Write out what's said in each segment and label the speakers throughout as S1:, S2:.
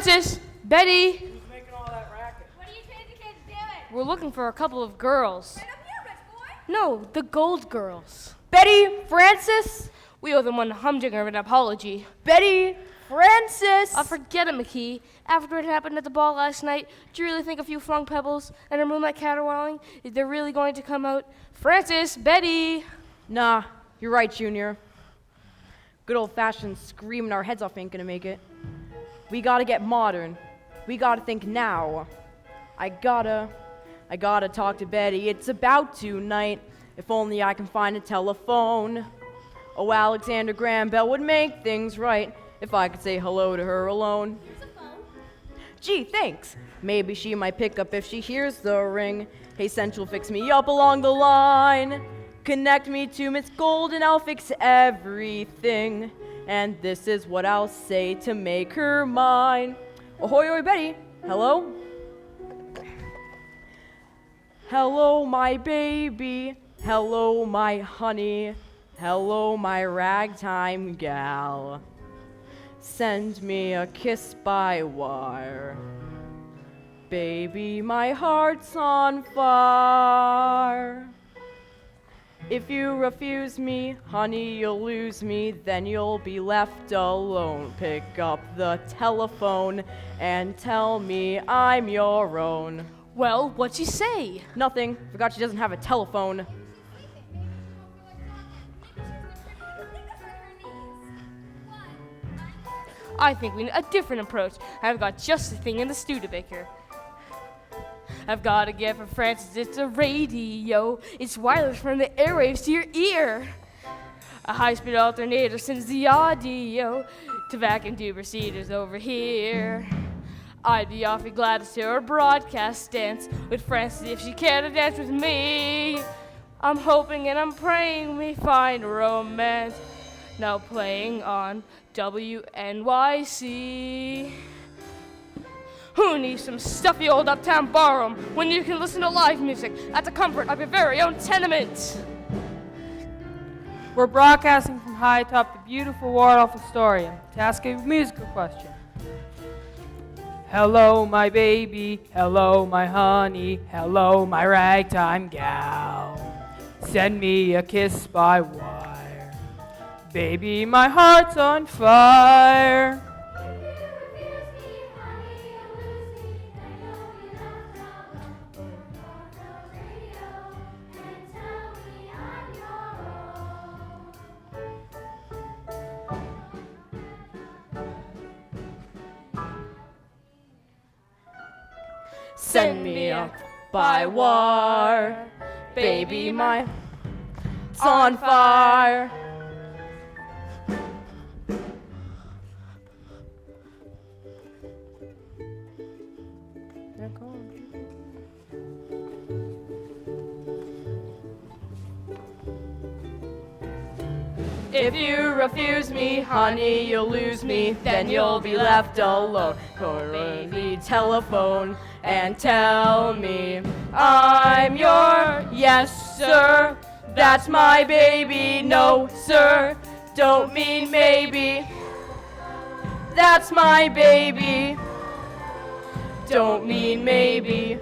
S1: Francis! Betty!
S2: Who's making all that racket?
S3: What are you crazy kids doing?
S1: We're looking for a couple of girls.
S3: Right up here, rich boy.
S1: No, the Gold Girls.
S4: Betty, Francis,
S1: We owe them one humdinger of an apology.
S4: Betty, Francis.
S1: Forget it, McKee. After what happened at the ball last night, do you really think a few flung pebbles and a moonlight caterwauling, they're really going to come out? Francis! Betty!
S4: Nah, you're right, Junior. Good old-fashioned screaming our heads off ain't gonna make it. We gotta get modern. We gotta think now. I gotta talk to Betty. It's about tonight. If only I can find a telephone. Oh, Alexander Graham Bell would make things right if I could say hello to her alone.
S3: Here's a phone.
S4: Gee, thanks. Maybe she might pick up if she hears the ring. Hey, Central, fix me up along the line. Connect me to Miss Gold and I'll fix everything. And this is what I'll say to make her mine. Ahoy, ahoy, Betty. Hello? Hello, my baby. Hello, my honey. Hello, my ragtime gal. Send me a kiss by wire. Baby, my heart's on fire. If you refuse me, honey, you'll lose me, then you'll be left alone. Pick up the telephone and tell me I'm your own.
S1: Well, what'd she say?
S4: Nothing. Forgot she doesn't have a telephone.
S1: I think we need a different approach. I've got just the thing in the Studebaker. I've got to get for Francis, it's a radio. It's wireless from the airwaves to your ear. A high-speed alternator sends the audio to vacuum tube receivers over here. I'd be awfully glad to see her broadcast dance with Francis if she cared to dance with me. I'm hoping and I'm praying we find romance. Now playing on WNYC. Who needs some stuffy old uptown ballroom when you can listen to live music at the comfort of your very own tenement?
S2: We're broadcasting from high atop the beautiful Waldorf Astoria to ask a musical question. Hello, my baby. Hello, my honey. Hello, my ragtime gal. Send me a kiss by wire. Baby, my heart's on fire.
S4: Send me up by wire. Baby, my it's on fire. They're gone. If you refuse me, honey, you'll lose me. Then you'll be left alone. Call the telephone and tell me I'm your yes, sir. That's my baby. No, sir. Don't mean maybe. That's my baby. Don't mean maybe.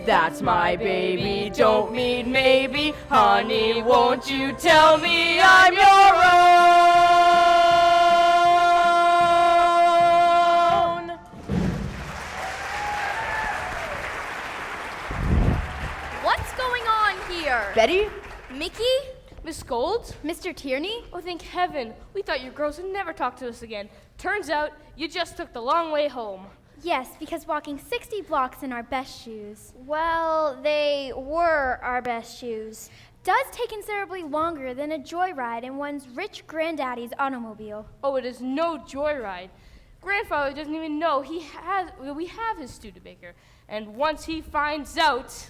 S4: That's my baby, don't mean maybe. Honey, won't you tell me I'm your own?
S3: What's going on here?
S4: Betty?
S3: Mickey?
S1: Miss Gold?
S3: Mr. Tierney?
S1: Oh, thank heaven. We thought you girls would never talk to us again. Turns out you just took the long way home.
S5: Yes, because walking 60 blocks in our best shoes
S3: Well, they were our best shoes.
S5: does take considerably longer than a joyride in one's rich granddaddy's automobile.
S1: Oh, it is no joyride. Grandfather doesn't even know we have his Studebaker. And once he finds out,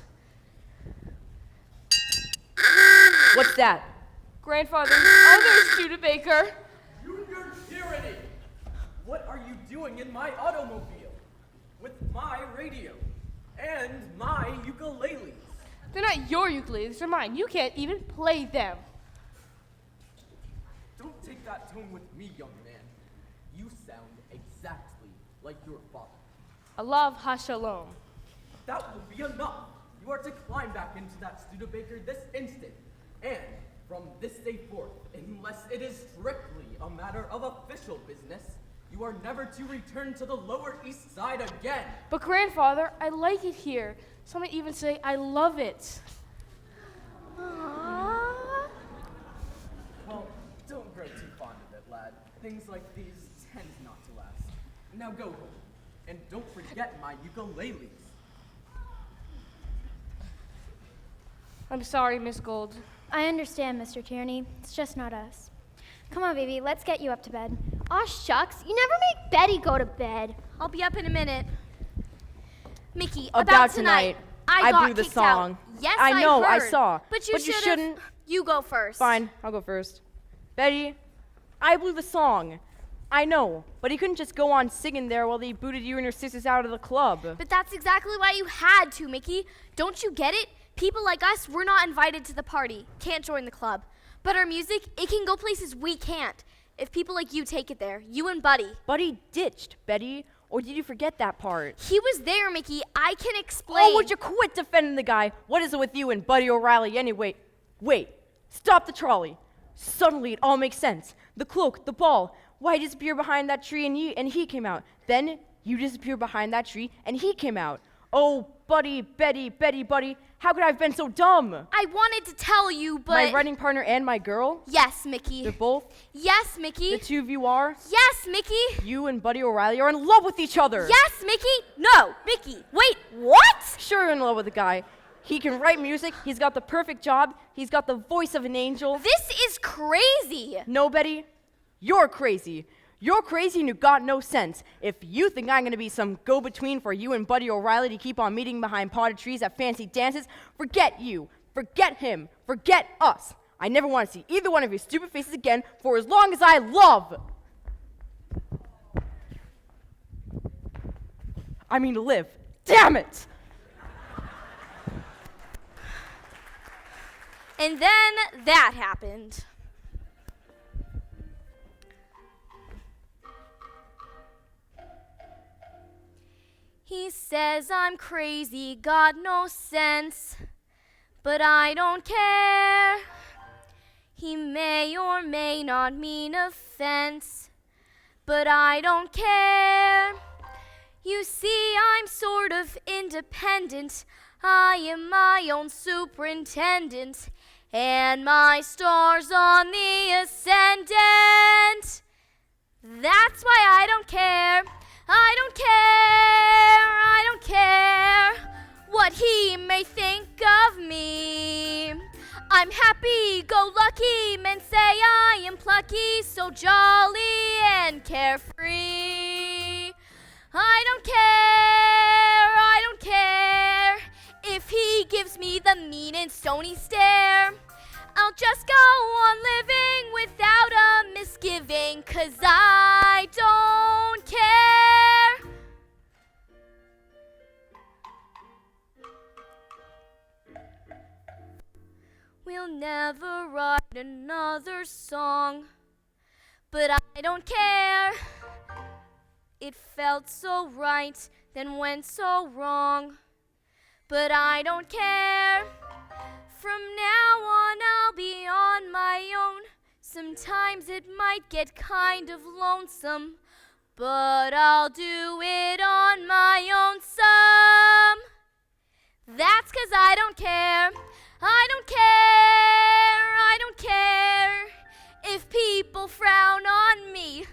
S4: What's that?
S1: Grandfather's other Studebaker.
S2: Junior Tyranny! What are you doing in my automobile? With my radio and my ukuleles?
S1: They're not your ukuleles, they're mine. You can't even play them.
S2: Don't take that tone with me, young man.
S6: like your father.
S1: Alav Hashalom.
S6: That will be enough. You are to climb back into that Studebaker this instant. And from this day forth, unless it is strictly a matter of official business, you are never to return to the Lower East Side again.
S1: But grandfather, I like it here. Some might even say I love it.
S3: Aww.
S6: Well, don't grow too fond of it, lad. Things like these tend not to last. Now go home. And don't forget my ukuleles.
S1: I'm sorry, Miss Gold.
S5: I understand, Mr. Tierney. It's just not us. Come on, baby, let's get you up to bed.
S3: Aw, shucks. You never make Betty go to bed. I'll be up in a minute. Mickey, about tonight. I got
S4: blew the
S3: kicked
S4: song.
S3: out. Yes,
S4: I know, I
S3: heard.
S4: saw.
S3: But you should've-
S4: shouldn't.
S3: You go first.
S4: Fine, I'll go first. Betty, I blew the song. I know, but he couldn't just go on singing there while they booted you and your sisters out of the club.
S3: But that's exactly why you had to, Mickey. Don't you get it? People like us, we're not invited to the party. Can't join the club. But our music, it can go places we can't. If people like you take it there, you and Buddy.
S4: Buddy ditched, Betty. Or did you forget that part?
S3: He was there, Mickey. I can explain.
S4: Oh, would you quit defending the guy? What is it with you and Buddy O'Reilly anyway? Wait, stop the trolley. Suddenly it all makes sense. The cloak, the ball. Why disappear behind that tree and he came out? Then you disappear behind that tree and he came out. Oh, Buddy, Betty, Buddy. How could I have been so dumb?
S3: I wanted to tell you, but...
S4: My running partner and my girl?
S3: Yes, Mickey.
S4: They're both?
S3: Yes, Mickey.
S4: The two of you are?
S3: Yes, Mickey.
S4: You and Buddy O'Reilly are in love with each other.
S3: Yes, Mickey. No, Mickey. Wait, what?
S4: Sure, you're in love with the guy. He can write music. He's got the perfect job. He's got the voice of an angel.
S3: This is crazy.
S4: No, Betty, you're crazy. You're crazy and you got no sense. If you think I'm gonna be some go-between for you and Buddy O'Reilly to keep on meeting behind potted trees at fancy dances, forget you, forget him, forget us. I never want to see either one of your stupid faces again for as long as I live. Damn it!
S3: And then that happened. He says I'm crazy, got no sense, but I don't care. He may or may not mean offense, but I don't care. You see, I'm sort of independent. I am my own superintendent, and my star's on the ascendant. That's why I don't care. I don't care what he may think of me. I'm happy-go-lucky, men say I am plucky, so jolly and carefree. I don't care if he gives me the mean and stony stare. I'll just go on living without a misgiving, 'cause I don't care. We'll never write another song, but I don't care. It felt so right, then went so wrong, but I don't care. From now on, I'll be on my own. Sometimes it might get kind of lonesome, but I'll do it on my own some. That's 'cause I don't care. I don't care if people frown on me.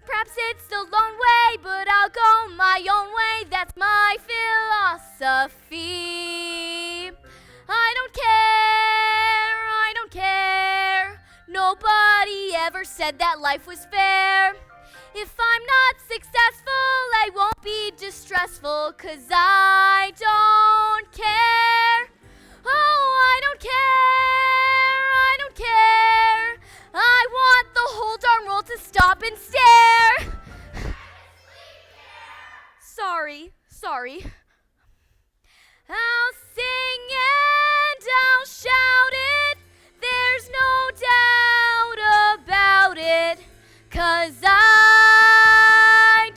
S3: Perhaps it's the long way, but I'll go my own way. That's my philosophy. I don't care. Nobody ever said that life was fair. If I'm not successful, I won't be distressful, 'cause I don't care. Oh, I don't care. I want the whole darn world to stop and stare. Sorry. I'll sing and I'll shout it. There's no doubt about it, 'cause I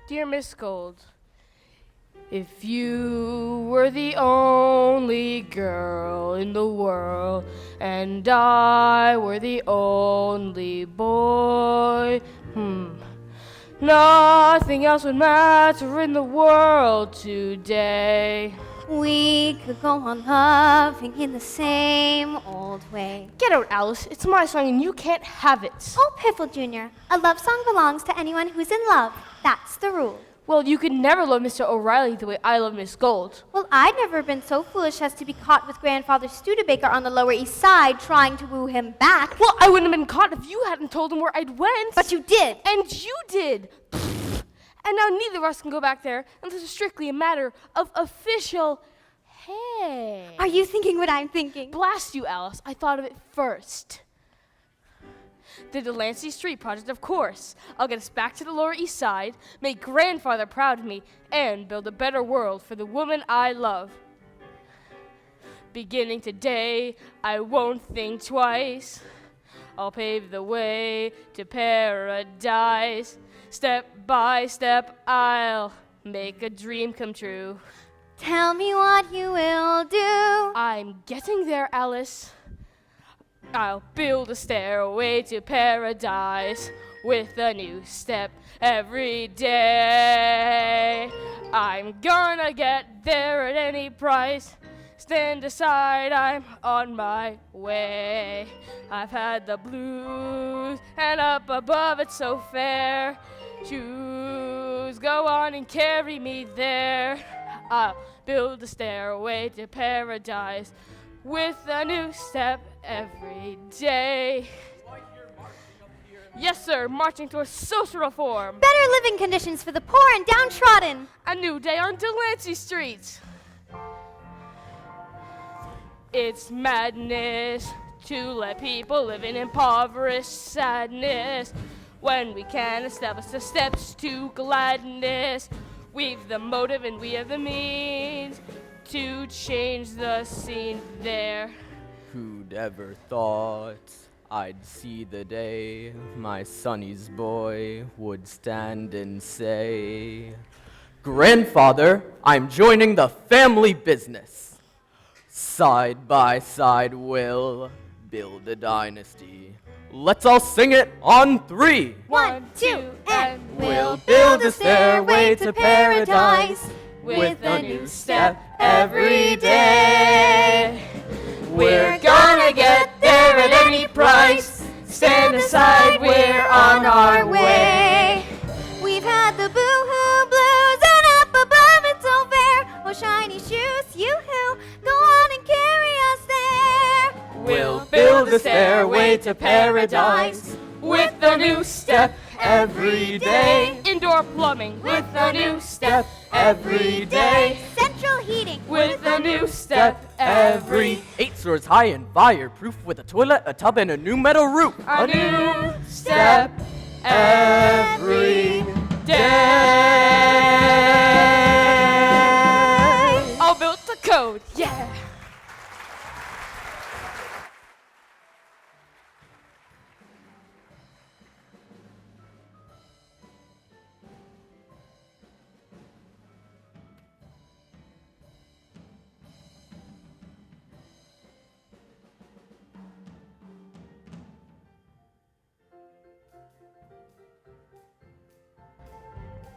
S1: Dear Miss Gold, if you were the only girl in the world, and I were the only boy, nothing else would matter in the world today.
S3: We could go on loving in the same old way.
S1: Get out, Alice. It's my song and you can't have it.
S5: Oh, Piffle Jr., a love song belongs to anyone who's in love. That's the rule.
S1: Well, you could never love Mr. O'Reilly the way I love Miss Gold.
S5: Well, I'd never been so foolish as to be caught with Grandfather Studebaker on the Lower East Side trying to woo him back.
S1: Well, I wouldn't have been caught if you hadn't told him where I'd went.
S5: But you did.
S1: And you did. And now neither of us can go back there unless it's strictly a matter of official, hey.
S5: Are you thinking what I'm thinking?
S1: Blast you, Alice. I thought of it first. The Delancey Street Project, of course. I'll get us back to the Lower East Side, make Grandfather proud of me, and build a better world for the woman I love. Beginning today, I won't think twice. I'll pave the way to paradise. Step by step, I'll make a dream come true.
S3: Tell me what you will do.
S1: I'm getting there, Alice. I'll build a stairway to paradise with a new step every day. I'm gonna get there at any price. Stand aside, I'm on my way. I've had the blues, and up above it's so fair. Choose, go on and carry me there. I'll build a stairway to paradise with a new step every day. Yes, sir, marching towards social reform.
S5: Better living conditions for the poor and downtrodden.
S1: A new day on Delancey Street. It's madness to let people live in impoverished sadness when we can establish the steps to gladness. We've the motive and we have the means to change the scene there.
S6: Who'd ever thought I'd see the day my Sonny's boy would stand and say, Grandfather, I'm joining the family business. Side by side we'll build a dynasty. Let's all sing it on 3.
S5: 1, 2, and
S6: We'll build a stairway to paradise with a new step every day. We're gonna get there at any price. Stand aside, we're on our way.
S3: We've had the boo-hoo blues, and up above it's so fair. Oh, shiny shoes, you-hoo, go on and carry us there.
S6: We'll build a stairway to paradise with a new step every day.
S1: Indoor plumbing
S6: With a new step every day.
S3: Central heating.
S1: with a new step
S6: Every 8 stories high and fireproof with a toilet, a tub, and a new metal roof.
S1: A new step
S6: every day.
S1: all built to code. Yeah.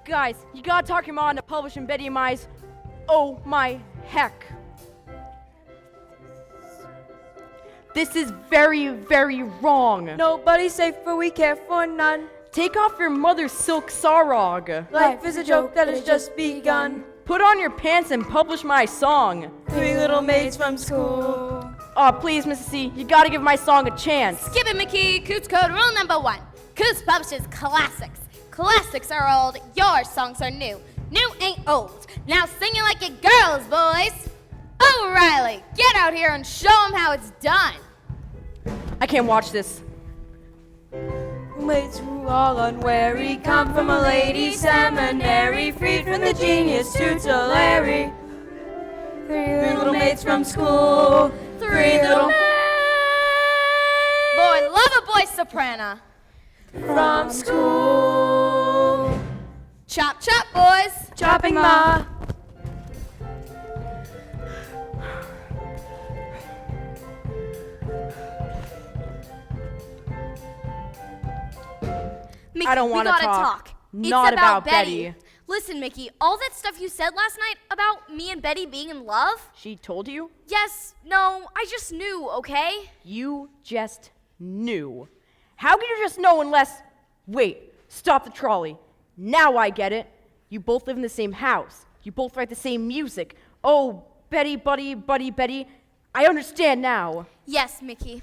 S4: Guys, you gotta talk your mom into publishing Betty and Mai's Oh My Heck. This is very, very wrong.
S7: Nobody's safe, for we care for none.
S4: Take off your mother's silk sarong.
S7: Life is a joke that has just begun.
S4: Put on your pants and publish my song.
S7: 3 little maids from school.
S4: Oh, please, Mrs. C, you gotta give my song a chance.
S3: Skip it, McKee. Coots Code rule number 1. Coots publishes classics. Classics are old, your songs are new. New ain't old. Now sing it like it girls, boys. O'Reilly, get out here and show 'em how it's done.
S4: I can't watch this.
S7: Maids who all unwary come from a ladies' seminary, freed from the genius tutelary. 3 little maids from school. 3 little
S3: Boy, love a boy soprano.
S7: from school.
S3: Chop, chop, boys.
S7: Chopping Ma.
S3: Mickey,
S7: I don't
S3: we
S7: wanna
S3: gotta
S7: talk.
S3: It's
S7: Not about Betty.
S3: Listen, Mickey, all that stuff you said last night about me and Betty being in love?
S7: She told you?
S3: Yes, no, I just knew, okay?
S7: You just knew. How could you just know unless... Wait, stop the trolley. Now I get it. You both live in the same house. You both write the same music. Oh, Betty, buddy, buddy, Betty. I understand now.
S3: Yes, Mickey.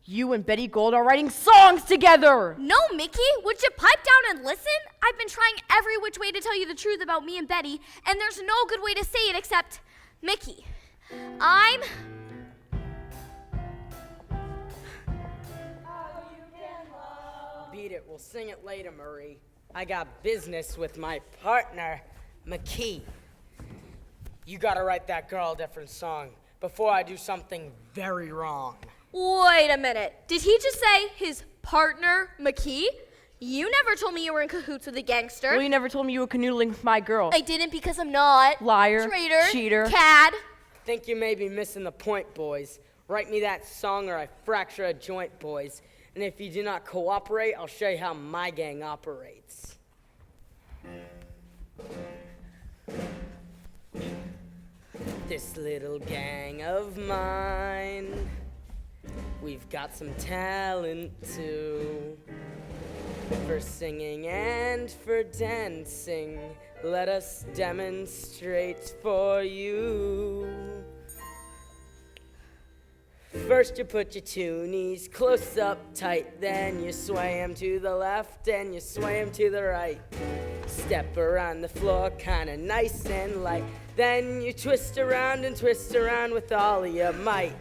S7: You and Betty Gold are writing songs together.
S3: No, Mickey, would you pipe down and listen? I've been trying every which way to tell you the truth about me and Betty, and there's no good way to say it except, Mickey, I'm...
S8: Beat it, we'll sing it later, Marie. I got business with my partner, McKee. You gotta write that girl a different song before I do something very wrong.
S3: Wait a minute. Did he just say his partner, McKee? You never told me you were in cahoots with a gangster.
S7: Well, you never told me you were canoodling with my girl.
S3: I didn't because I'm not.
S7: Liar.
S3: Traitor.
S7: Cheater.
S3: Cad.
S8: Think you may be missing the point, boys. Write me that song or I fracture a joint, boys. And if you do not cooperate, I'll show you how my gang operates. This little gang of mine, we've got some talent too. For singing and for dancing, let us demonstrate for you. First you put your two knees close up tight, then you sway 'em to the left and you sway 'em to the right. Step around the floor kinda nice and light, then you twist around and twist around with all of your might.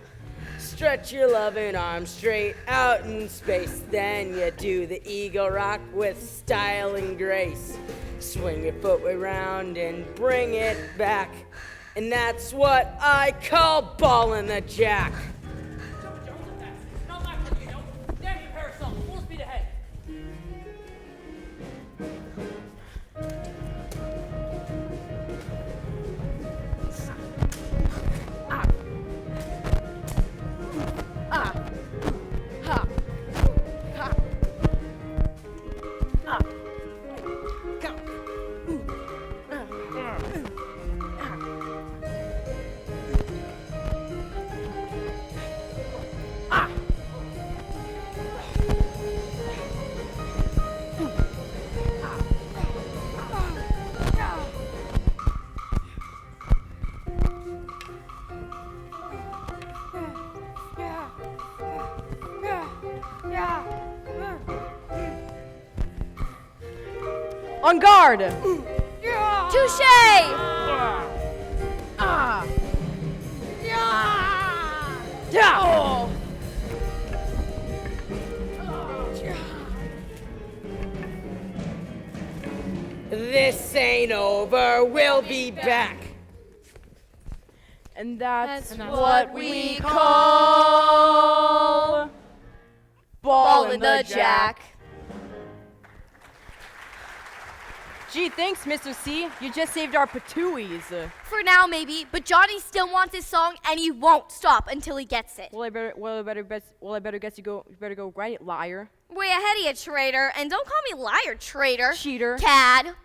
S8: Stretch your loving arms straight out in space, then you do the eagle rock with style and grace. Swing your foot around and bring it back, and that's what I call ballin' the jack.
S7: On guard!
S3: Touche!
S7: Yeah!
S8: This ain't over, we'll be back.
S7: And that's
S3: what we call
S7: ballin'
S3: the jack.
S7: Gee, thanks, Mr. C. You just saved our patooies.
S3: For now, maybe, but Johnny still wants his song, and he won't stop until he gets it.
S7: Well, I better guess you better go write it, liar.
S3: Way ahead of you, traitor, and don't call me liar, traitor.
S7: Cheater.
S3: Cad.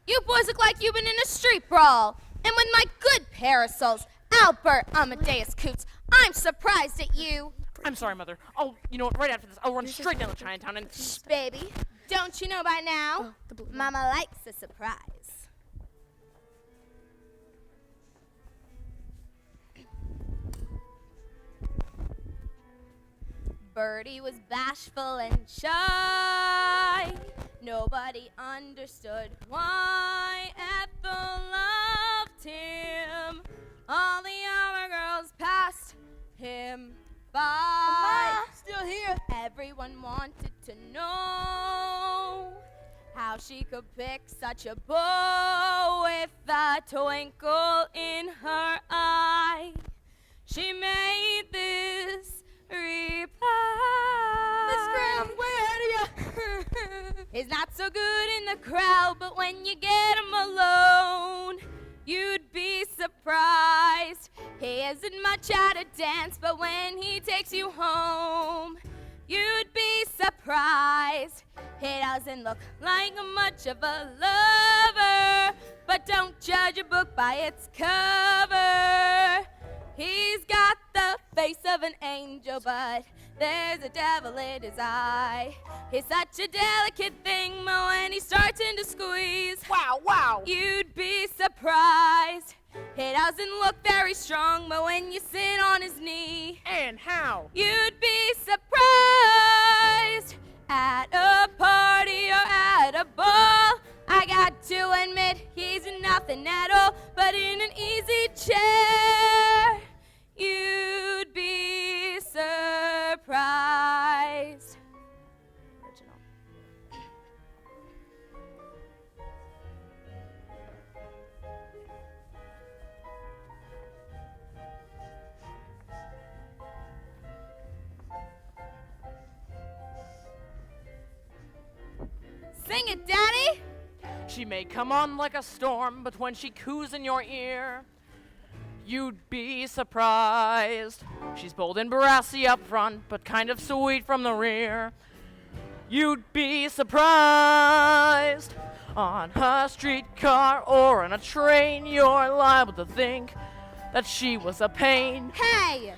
S3: You boys look like you've been in a street brawl. And with my good parasols, Albert Amadeus Coots, I'm surprised at you.
S2: I'm sorry, Mother. Oh, you know what? Right after this, I'll run straight down to Chinatown and...
S3: Baby, don't you know by now? Mama likes a surprise. Birdie was bashful and shy. Nobody understood why Ethel loved him. All the other girls passed him by. Still here. Everyone wanted to know how she could pick such a beau with a twinkle in her eye. She made this reply. Miss Graham, way ahead of you. He's not so good in the crowd, but when you get him alone, you'd be surprised. He isn't much at a dance, but when he takes you home, you'd be surprised. He doesn't look like much of a lover, but don't judge a book by its cover. He's got the face of an angel, but there's a devil in his eye. He's such a delicate thing, but when he starts in to squeeze,
S7: Wow, wow.
S3: you'd be surprised. He doesn't look very strong, but when you sit on his knee,
S7: And how?
S3: you'd be surprised. At a party or at a ball, I got to admit he's nothing at all, but in an easy chair, you'd be surprised. Original. Sing it, Daddy!
S4: She may come on like a storm, but when she coos in your ear, you'd be surprised. She's bold and brassy up front, but kind of sweet from the rear. You'd be surprised. On a streetcar or on a train, you're liable to think that she was a pain.
S3: Hey!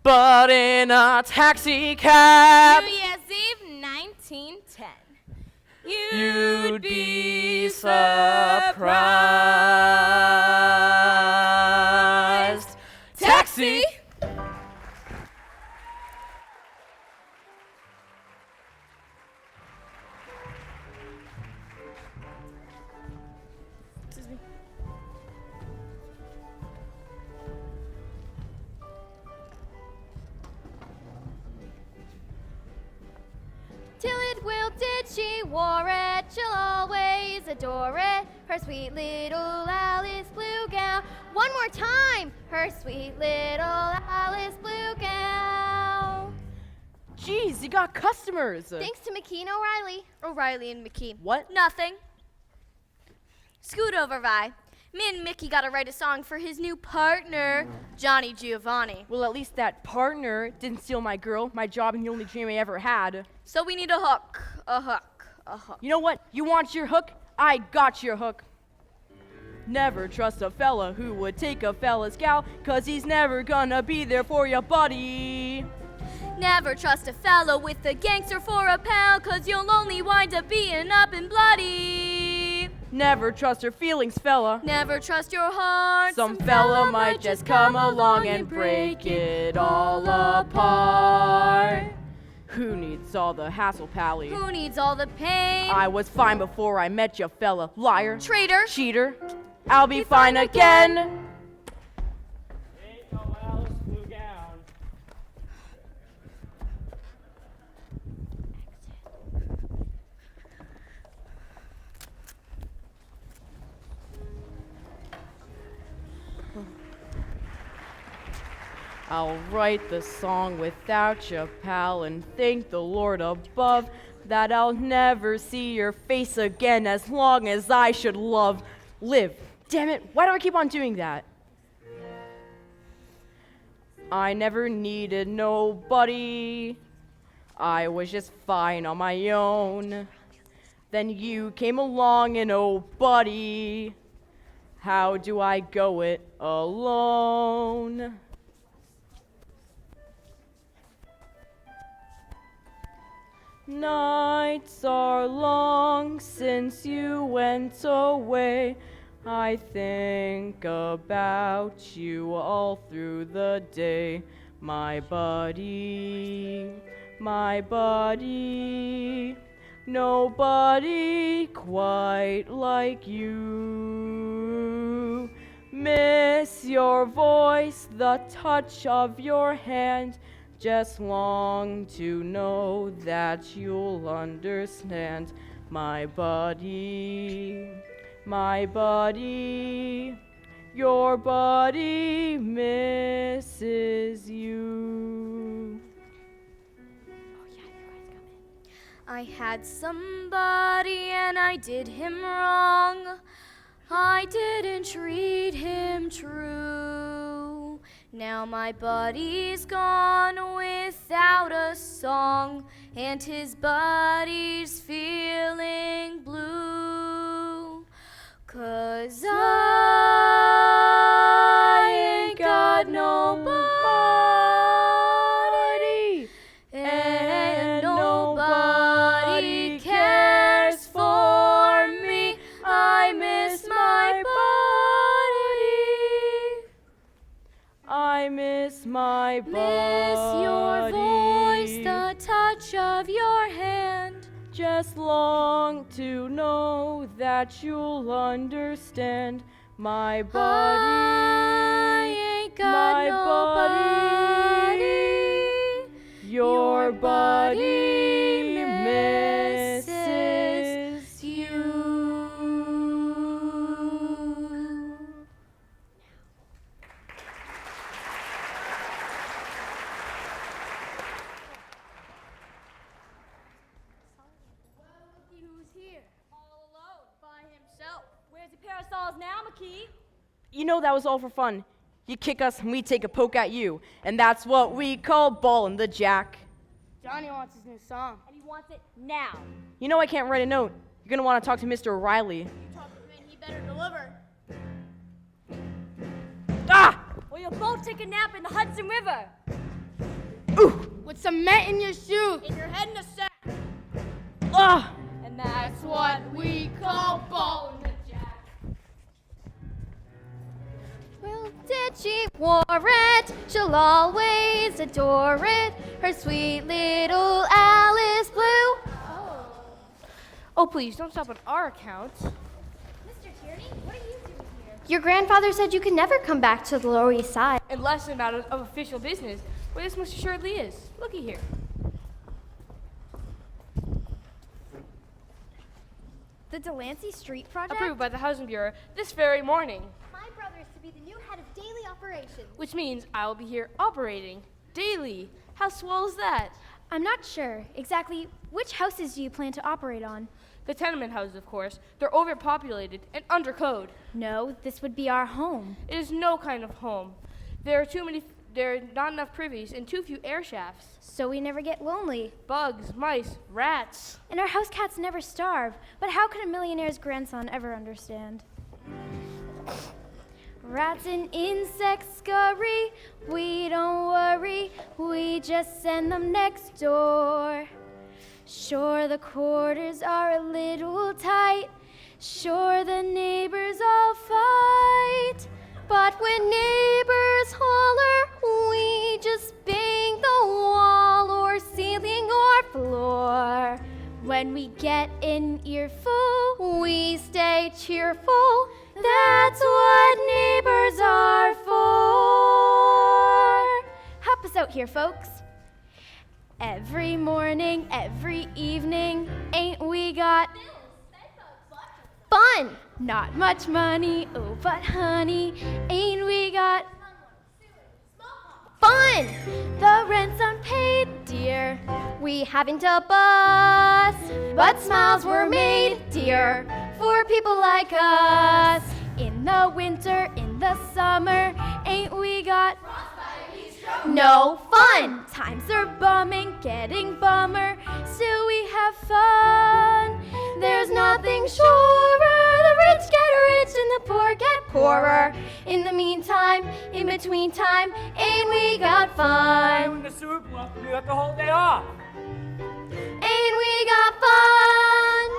S4: But in a taxi cab,
S3: New Year's Eve 1910.
S4: you'd be surprised. Taxi!
S5: Till it wilted, she wore it. She'll always adore it. Her sweet little Alice blue gown. One more time. Her sweet little Alice blue gown.
S7: Jeez, you got customers.
S5: Thanks to McKee and O'Reilly.
S3: O'Reilly and McKee.
S7: What?
S3: Nothing. Scoot over, Vi. Me and Mickey gotta write a song for his new partner, Johnny Giovanni.
S7: Well, at least that partner didn't steal my girl, my job, and the only dream I ever had.
S3: So we need a hook. A hook. A hook.
S7: You know what? You want your hook? I got your hook. Never trust a fella who would take a fella's gal, 'cause he's never gonna be there for your buddy.
S3: Never trust a fellow with a gangster for a pal, 'cause you'll only wind up being up and bloody.
S7: Never trust her feelings, fella.
S3: Never trust your heart.
S7: Some fella might just come along and break it all apart. Who needs all the hassle, pally?
S3: Who needs all the pain?
S7: I was fine before I met you, fella. Liar.
S3: Traitor.
S7: Cheater. I'll be fine again. I'll write the song without you, pal, and thank the Lord above that I'll never see your face again as long as I should live. Damn it, why do I keep on doing that? I never needed nobody. I was just fine on my own. Then you came along and oh buddy, how do I go it alone? Nights are long since you went away. I think about you all through the day. My buddy, nobody quite like you. Miss your voice, the touch of your hand. Just long to know that you'll understand. My buddy, your buddy misses you.
S3: I had somebody and I did him wrong. I didn't treat him true. Now my buddy's gone without a song, and his buddy's feeling blue. 'Cause I ain't got nobody, and nobody cares for me. I miss my buddy.
S7: I miss my body.
S3: Miss your voice, the touch of your hand.
S7: Just long to know that you'll understand my body.
S3: I ain't got
S7: my
S3: nobody.
S7: body. Your body misses you.
S5: Who's here? All alone, by himself. Where's the parasols now, McKee?
S7: You know that was all for fun. You kick us and we take a poke at you. And that's what we call ballin' the jack.
S5: Johnny wants his new song. And he wants it now.
S7: You know I can't write a note. You're gonna want to talk to Mr. O'Reilly.
S5: You talk to him, he better deliver.
S7: Ah!
S5: Or you'll both take a nap in the Hudson River.
S7: Ooh!
S5: With cement in your shoes. In your head in a sack.
S7: Ah!
S5: And that's what we call ballin' the jack. Well, did she wore it? She'll always adore it. Her sweet little Alice Blue.
S1: Oh, please, don't stop on our account.
S5: Mr. Tierney, what are you doing here? Your grandfather said you could never come back to the Lower East Side.
S1: Unless in matter of official business. Well, this most assuredly is. Looky here.
S5: The Delancey Street Project?
S1: Approved by the Housing Bureau this very morning.
S5: My brother is to be the new head of daily operations.
S1: Which means I will be here operating daily. How swell is that?
S5: I'm not sure exactly which houses do you plan to operate on?
S1: The tenement houses, of course. They're overpopulated and under code.
S5: No, this would be our home.
S1: It is no kind of home. There are not enough privies and too few air shafts.
S5: So we never get lonely.
S1: Bugs, mice, rats.
S5: And our house cats never starve. But how could a millionaire's grandson ever understand? Rats and insects scurry. We don't worry. We just send them next door. Sure, the quarters are a little tight. Sure, the neighbors all fight. But when neighbors holler, we just bang the wall or ceiling or floor. When we get an earful, we stay cheerful. That's what neighbors are for. Help us out here, folks. Every morning, every evening, ain't we got fun? Not much money, oh, but honey, ain't we got fun? The rent's unpaid, dear. We haven't a bus, but smiles were made, dear, for people like us. In the winter, in the summer, ain't we got no fun? Times are bumming, getting bummer, still we have fun. There's nothing surer, the rich get rich and the poor get poorer. In the meantime, in between time, ain't we got fun?
S2: When the sewer bluff, we got the whole day off.
S5: Ain't we got fun?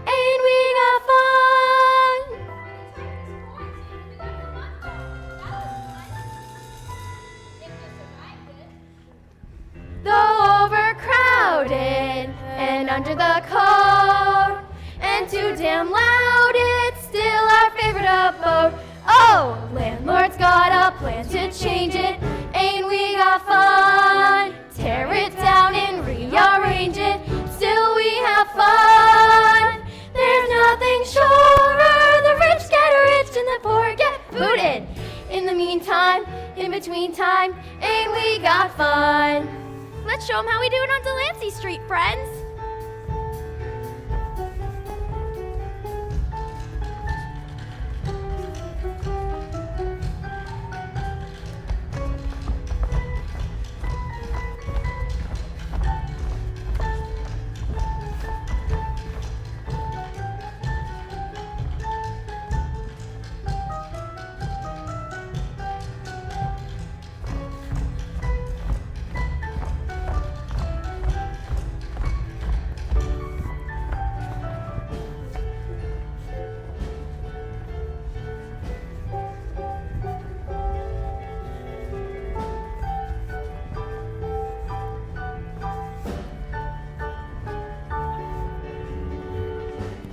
S5: Ain't we got fun? Though overcrowded and under the code, and too damn loud, it's still our favorite abode. Oh, landlord's got a plan to change it. Ain't we got fun? Tear it down and rearrange it. Still we have fun. There's nothing surer. The rich get rich and the poor get booted. In the meantime, in between time, ain't we got fun? Let's show them how we do it on Delancey Street, friends.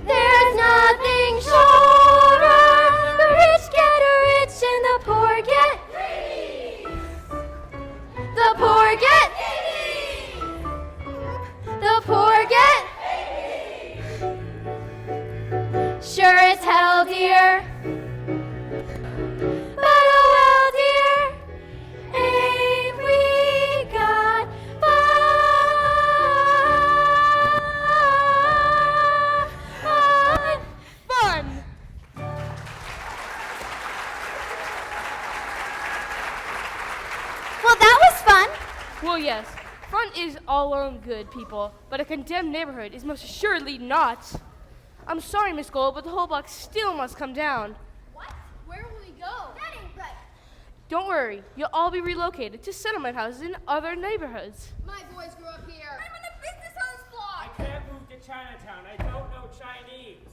S5: There's nothing surer. The rich get rich and the poor get greedy. The poor get greedy. The poor get greedy. Sure as hell, dear. But oh well, dear. Ain't we got fun?
S1: Fun!
S5: Well, that was fun.
S1: Well, yes, fun is all our own good, people, but a condemned neighborhood is most assuredly not. I'm sorry, Miss Gold, but the whole block still must come down.
S5: What? Where will we go? That ain't right.
S1: Don't worry, you'll all be relocated to settlement houses in other neighborhoods.
S5: My boys grew up here. I'm in the business on this
S2: I
S5: block.
S2: can't move to Chinatown. I don't know Chinese.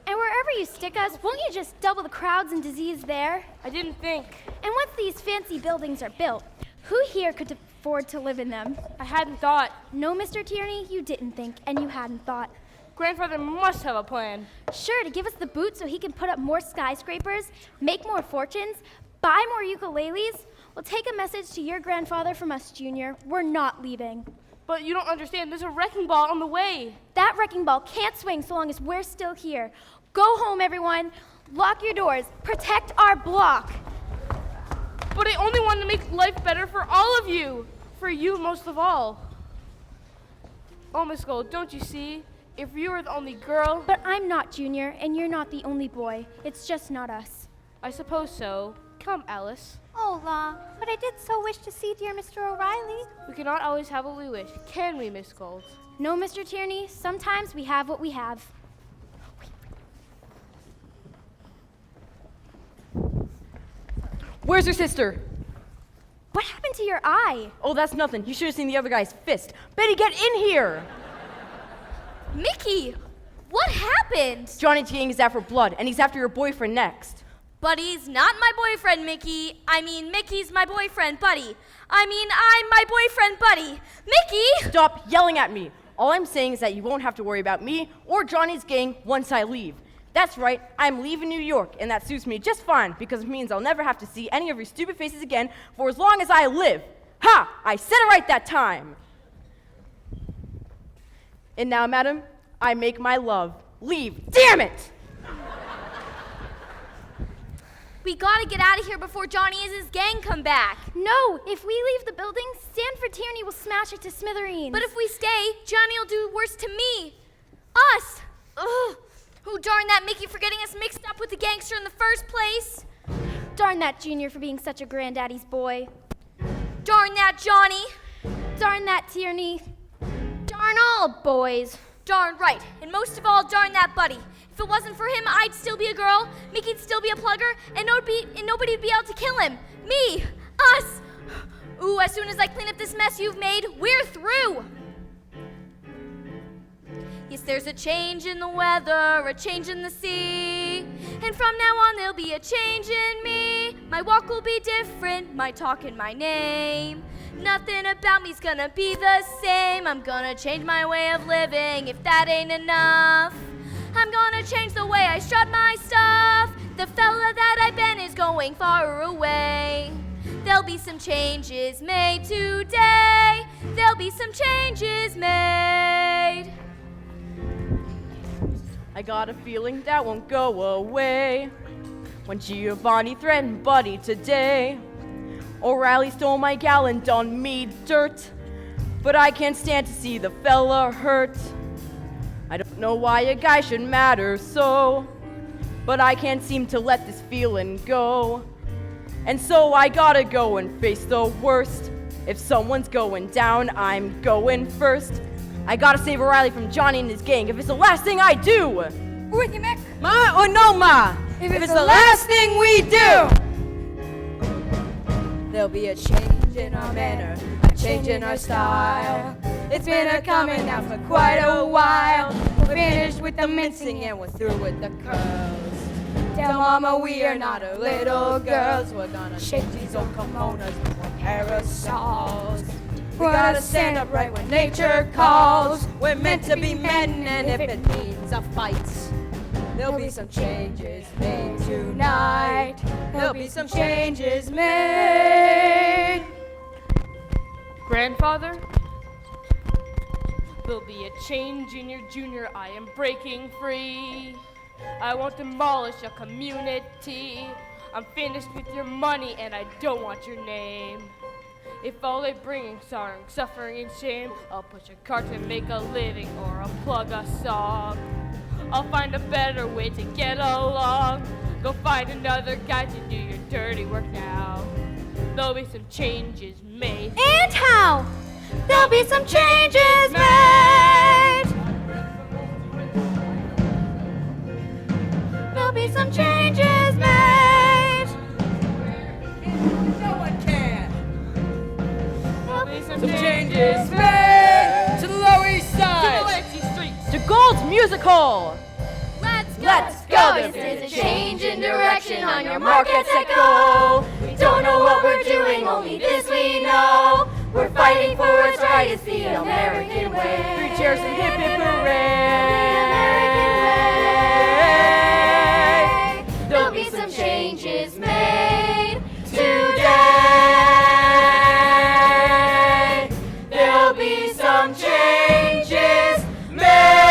S5: And wherever you stick us, won't you just double the crowds and disease there?
S1: I didn't think.
S5: And once these fancy buildings are built, who here could afford to live in them?
S1: I hadn't thought.
S5: No, Mr. Tierney, you didn't think, and you hadn't thought.
S1: Grandfather must have a plan.
S5: Sure, to give us the boot so he can put up more skyscrapers, make more fortunes, buy more ukuleles. Well, take a message to your grandfather from us, Junior. We're not leaving.
S1: But you don't understand, there's a wrecking ball on the way.
S5: That wrecking ball can't swing so long as we're still here. Go home, everyone. Lock your doors. Protect our block.
S1: But I only want to make life better for all of you. For you most of all. Oh, Miss Gold, don't you see? If you were the only girl,
S5: But I'm not Junior, and you're not the only boy. It's just not us.
S1: I suppose so. Come, Alice.
S5: Oh, La, but I did so wish to see dear Mr. O'Reilly.
S1: We cannot always have what we wish, can we, Miss Gold?
S5: No, Mr. Tierney, sometimes we have what we have.
S7: Where's your sister?
S5: What happened to your eye?
S7: Oh, that's nothing. You should have seen the other guy's fist. Betty, get in here!
S3: Mickey, what happened?
S7: Johnny's gang is after blood, and he's after your boyfriend next.
S3: Buddy's not my boyfriend, Mickey. I mean, Mickey's my boyfriend, Buddy. I mean, I'm my boyfriend, Buddy. Mickey!
S7: Stop yelling at me. All I'm saying is that you won't have to worry about me or Johnny's gang once I leave. That's right, I'm leaving New York, and that suits me just fine because it means I'll never have to see any of your stupid faces again for as long as I live. Ha! I said it right that time. And now, madam, I make my love. Leave. Damn it!
S3: We gotta get out of here before Johnny and his gang come back.
S5: No, if we leave the building, Stanford Tierney will smash it to smithereens.
S3: But if we stay, Johnny will do worse to me. Us. Ugh. Who darn that Mickey for getting us mixed up with the gangster in the first place?
S5: Darn that Junior for being such a granddaddy's boy.
S3: Darn that Johnny.
S5: Darn that Tierney. Darn all boys.
S3: Darn right. And most of all, darn that Buddy. If it wasn't for him, I'd still be a girl, Mickey'd still be a plugger, and nobody would be able to kill him. Me. Us. Ooh, as soon as I clean up this mess you've made, we're through. Yes, there's a change in the weather, a change in the sea. And from now on, there'll be a change in me. My walk will be different, my talk and my name. Nothing about me's gonna be the same. I'm gonna change my way of living if that ain't enough. I'm gonna change the way I strut my stuff. The fella that I've been is going far away. There'll be some changes made today. There'll be some changes made.
S7: I got a feeling that won't go away. When Giovanni threatened Buddy today, O'Reilly stole my gal and done me dirt. But I can't stand to see the fella hurt. I don't know why a guy should matter so, but I can't seem to let this feeling go. And so I gotta go and face the worst. If someone's going down, I'm going first. I gotta save O'Reilly from Johnny and his gang if it's the last thing I do.
S5: With you, Mick.
S7: Ma or no ma, if it's the last thing we do.
S4: There'll be a change in our manner, a change in our style. It's been a coming now for quite a while. We're finished with the mincing and we're through with the curls. Tell mama we are not her little girls. We're gonna shape these old kimonos with parasols. We gotta stand up right when nature calls. We're meant to be men, and if it means a fight, there'll be some changes made tonight. There'll be some changes made.
S1: Grandfather? There'll be a change in your junior. I am breaking free. I won't demolish a community. I'm finished with your money and I don't want your name. If all they bring is sorrow, suffering, and shame, I'll push a cart to make a living or I'll plug a song. I'll find a better way to get along. Go find another guy to do your dirty work now. There'll be some changes made.
S5: And how? There'll be some changes made. There'll be some changes made.
S8: No one can.
S1: There'll be some
S8: Changes made to the Lower East
S1: To
S8: Side.
S1: the Lazy Streets.
S7: To Gold's Music Hall.
S5: Let's go. This is a change in direction on your mark, get set, go. We don't know what we're doing, only this we know. We're fighting for what's right, it's the American way.
S7: 3 cheers and hip hip hooray.
S5: There'll be some changes made today. There'll be some changes made.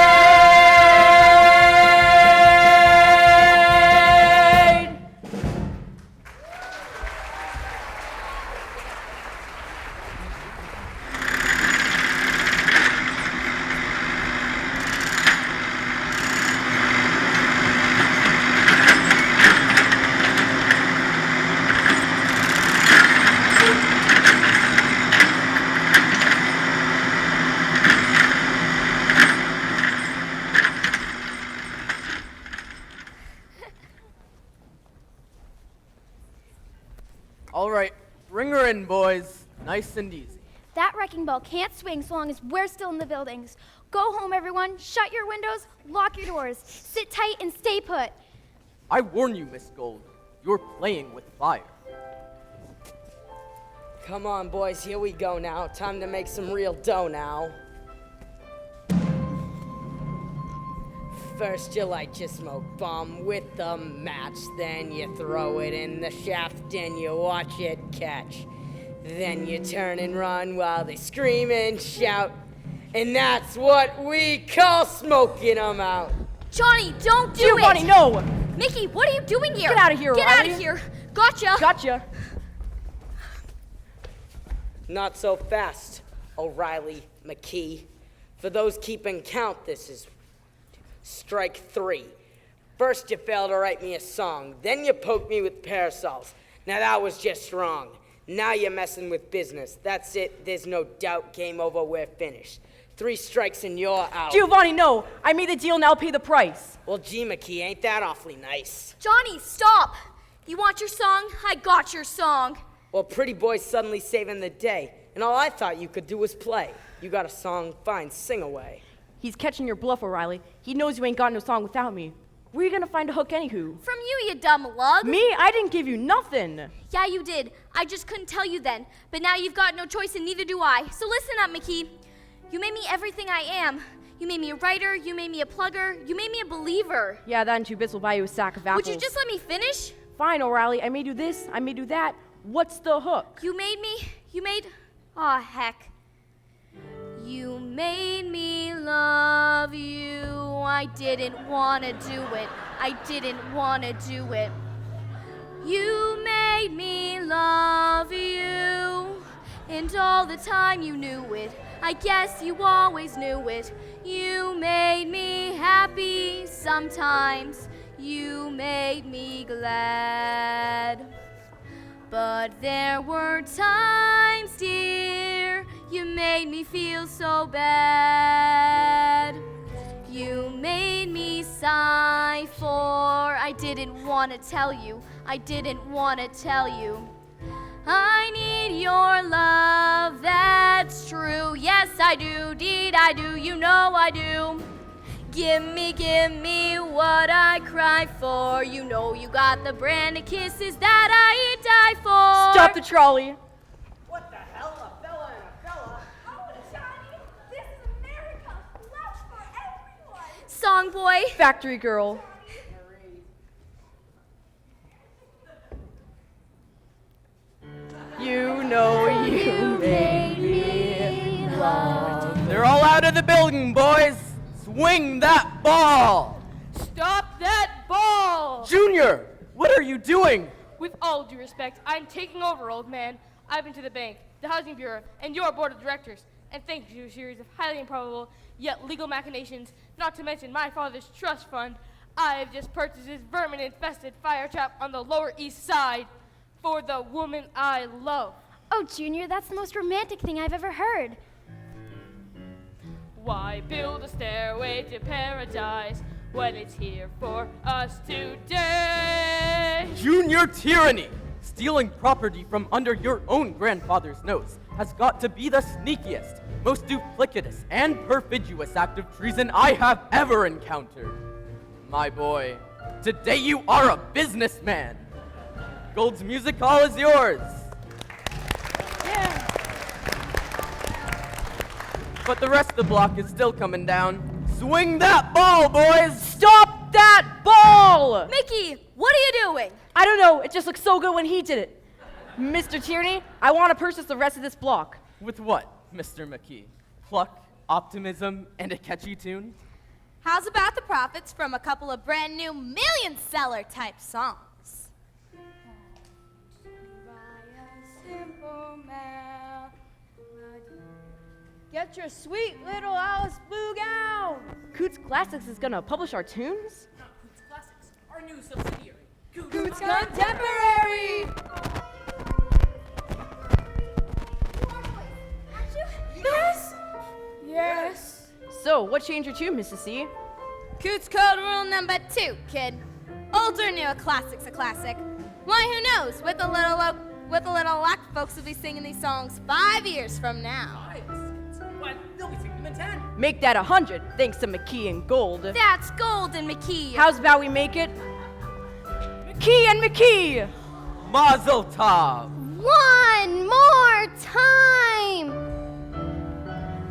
S6: All right, bring her in, boys. Nice and easy.
S5: That wrecking ball can't swing so long as we're still in the buildings. Go home, everyone. Shut your windows, lock your doors. Sit tight and stay put.
S6: I warn you, Miss Gold. You're playing with fire.
S8: Come on, boys, here we go now. Time to make some real dough now. First, you light your smoke bomb with a match. Then you throw it in the shaft and you watch it catch. Then you turn and run while they scream and shout. And that's what we call smoking them out.
S3: Johnny, don't do
S7: Giovanni,
S3: it!
S7: no!
S3: Mickey, what are you doing here?
S7: Get out of here,
S3: Get out
S7: O'Reilly.
S3: of here! Gotcha!
S7: Gotcha.
S8: Not so fast, O'Reilly McKee. For those keeping count, this is strike 3. First, you failed to write me a song. Then you poked me with parasols. Now that was just wrong. Now you're messing with business. That's it. There's no doubt. Game over. We're finished. 3 strikes and you're out.
S7: Giovanni, no! I made the deal, now pay the price.
S8: Well, gee, McKee, ain't that awfully nice?
S3: Johnny, stop! You want your song? I got your song.
S8: Well, pretty boy's suddenly saving the day. And all I thought you could do was play. You got a song, fine, sing away.
S7: He's catching your bluff, O'Reilly. He knows you ain't got no song without me. Where you gonna find a hook, anywho?
S3: From you dumb lug.
S7: Me? I didn't give you nothing.
S3: Yeah, you did. I just couldn't tell you then. But now you've got no choice and neither do I. So listen up, Mickey. You made me everything I am. You made me a writer, you made me a plugger, you made me a believer.
S7: Yeah, that and 2 bits will buy you a sack of apples.
S3: Would you just let me finish?
S7: Fine, O'Reilly. I may do this, I may do that. What's the hook?
S3: You made... Aw, heck. You made me love you. I didn't want to do it. I didn't want to do it. You made me love you. And all the time you knew it. I guess you always knew it. You made me happy sometimes. You made me glad. But there were times, dear, you made me feel so bad. You made me sigh, for I didn't want to tell you. I didn't want to tell you. I need your love, that's true. Yes, I do, deed I do, you know I do. Give me what I cry for. You know you got the brand of kisses that I die for.
S7: Stop the trolley.
S8: What the hell? A fella and a fella?
S5: Oh, Johnny, this is America. Love for everyone.
S3: Song boy.
S7: Factory girl. You know you made me love.
S6: They're all out of the building, boys. Swing that ball.
S1: Stop that ball!
S6: Junior, what are you doing?
S1: With all due respect, I'm taking over, old man. I've been to the bank, the housing bureau, and your board of directors, and thanks to a series of highly improbable yet legal machinations, not to mention my father's trust fund, I have just purchased this vermin-infested fire trap on the Lower East Side for the woman I love.
S5: Oh, Junior, that's the most romantic thing I've ever heard.
S1: Why build a stairway to paradise when it's here for us today?
S6: Junior tyranny! Stealing property from under your own grandfather's nose has got to be the sneakiest, most duplicitous, and perfidious act of treason I have ever encountered. My boy, today you are a businessman. Gold's Music Hall is yours. But the rest of the block is still coming down. Swing that ball, boys!
S7: Stop that ball!
S3: Mickey, what are you doing?
S7: I don't know, it just looks so good when he did it. Mr. Tierney, I want to purchase the rest of this block.
S6: With what, Mr. McKee? Pluck, optimism, and a catchy tune?
S9: How's about the profits from a couple of brand new million-seller type songs?
S2: Get your sweet little Alice Blue gown.
S7: Coots Classics is gonna publish our tunes?
S6: Coots Classics, our new subsidiary.
S2: Coots Contemporary.
S5: Yes.
S1: Yes.
S7: So, what changed your tune, Mrs. C?
S9: Coots code rule number 2, kid. Old or new, a classic's a classic. Why, who knows? With a little luck, folks will be singing these songs 5 years from now.
S6: What? They'll be singing them in 10.
S7: Make that 100, thanks to McKee and Gold.
S3: That's Golden McKee.
S7: How's about we make it? McKee and McKee!
S6: Mazel tov!
S5: One more time.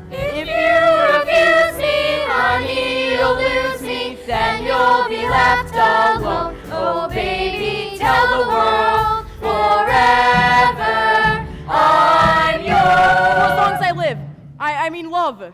S3: If you refuse me, honey, you'll lose me, then you'll be left alone. Oh, baby, tell the world forever I'm yours.
S7: For as long as I live. I mean love.